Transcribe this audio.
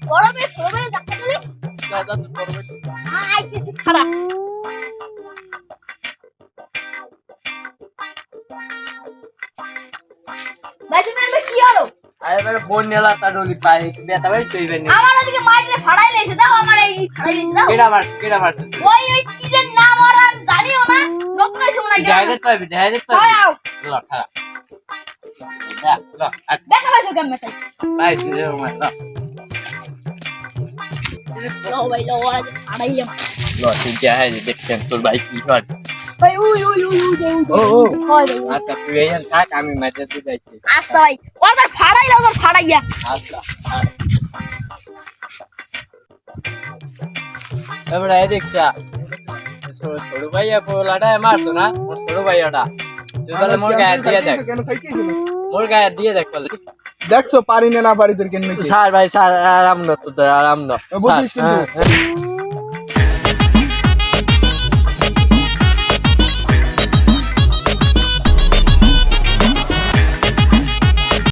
গরমে গরমে যাচ্ছে বলে দাদা তো করবে আইতেছি খারাপ ভাই তুমি আমি কি হলো আরে বড় বোন নেলা তা ডলি পাই বেটা ভাই কইবেন আমার ওদিকে মাইরে ফাড়াই লাইছে দাও আমার এই ফাড়াই লাইছে দাও কেডা মার ওই কি যে নাম আর আমি জানিও না নতুন হইছে মনে হয় জায়গা তো হয় আও লটা দেখা পাইছো কেমন তাই ভাই দিও মার লো ভাই লো আর ফাড়াইলাম লটি যায় দেখছেন তোর ভাই কি হয় ভাই উই যে ও হয় ভাই আচ্ছা তুই এইখান থাক আমি মাঝে দিয়ে যাইছি আচ্ছা ভাই ওদের ফাড়াইলা ওদের ফাড়াইয়া আচ্ছা এবারে এই দেখছা ছোট ভাইয়া পোলাটা মারতো না ছোট ভাইয়াটা তুই তাহলে মোর গায়ে দিয়ে দেখ কেন খাইতেছিল মোর গায়ে দিয়ে দেখ বলে দেখছো পারি না পারি তোর কেন স্যার ভাই স্যার আরাম দাও তো আরাম দাও বুঝিস কিন্তু